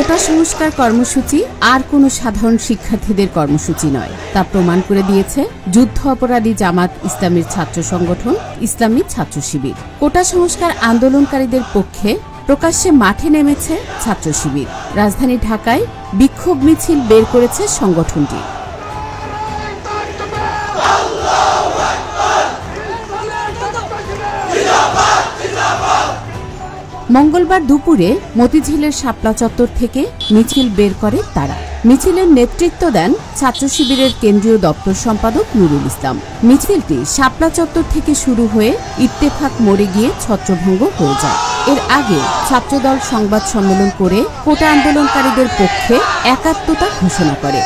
কোটা সংস্কার কর্মসূচি আর কোনো সাধারণ শিক্ষার্থীদের কর্মসূচি নয়, তা প্রমাণ করে দিয়েছে যুদ্ধ অপরাধী জামাত ইসলামীর ছাত্র সংগঠন ইসলামী ছাত্র শিবির। কোটা সংস্কার আন্দোলনকারীদের পক্ষে প্রকাশ্যে মাঠে নেমেছে ছাত্র শিবির। রাজধানী ঢাকায় বিক্ষোভ মিছিল বের করেছে সংগঠনটি। মঙ্গলবার দুপুরে মতিঝিলের শাপলা চত্বর থেকে মিছিল বের করে তারা। মিছিলের নেতৃত্ব দেন ছাত্র শিবিরের কেন্দ্রীয় দপ্তর সম্পাদক নুরুল ইসলাম। মিছিলটি শাপলা চত্বর থেকে শুরু হয়ে ইত্তেফাক মোড়ে গিয়ে ছত্রভঙ্গ হয়ে যায়। এর আগে ছাত্রদল সংবাদ সম্মেলন করে কোটা আন্দোলনকারীদের পক্ষে একাত্মতা ঘোষণা করে।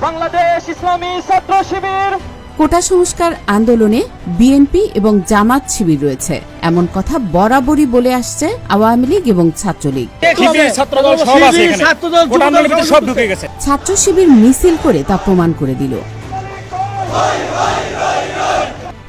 বাংলাদেশ ইসলামী ছাত্র শিবির। কোটা সংস্কার আন্দোলনে বিএনপি এবং জামাত শিবির রয়েছে এমন কথা বরাবরই বলে আসছে আওয়ামী লীগ এবং ছাত্রলীগ। ছাত্র শিবির মিছিল করে তা প্রমাণ করে দিল।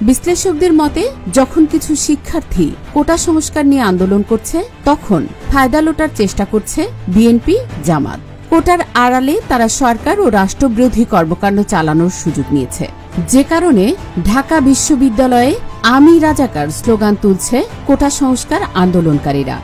বিশ্লেষকদের মতে, যখন কিছু শিক্ষার্থী কোটা সংস্কার নিয়ে আন্দোলন করছে, তখন ফায়দা লোটার চেষ্টা করছে বিএনপি জামাত। কোটার আড়ালে তারা সরকার ও রাষ্ট্রবিরোধী কর্মকাণ্ড চালানোর সুযোগ নিয়েছে, যে কারণে ঢাকা বিশ্ববিদ্যালয়ে আমি রাজাকার স্লোগান তুলছে কোটা সংস্কার আন্দোলনকারীরা।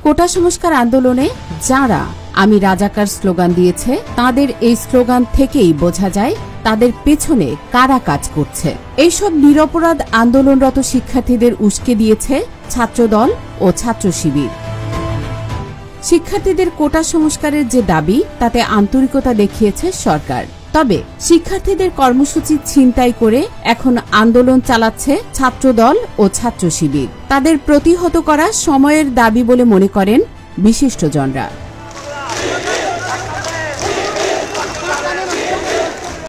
কোটা সংস্কার আন্দোলনে যারা আমি রাজাকার স্লোগান দিয়েছে, তাদের এই স্লোগান থেকেই বোঝা যায় তাদের পেছনে কারা কাজ করছে। এইসব নিরপরাধ আন্দোলনরত শিক্ষার্থীদের উস্কে দিয়েছে ছাত্রদল ও ছাত্র শিবির। শিক্ষার্থীদের কোটা সংস্কারের যে দাবি, তাতে আন্তরিকতা দেখিয়েছে সরকার। তবে শিক্ষার্থীদের কর্মসূচি ছিনতাই করে এখন আন্দোলন চালাচ্ছে ছাত্রদল ও ছাত্র শিবির। তাদের প্রতিহত করা সময়ের দাবি বলে মনে করেন বিশিষ্টজনরা।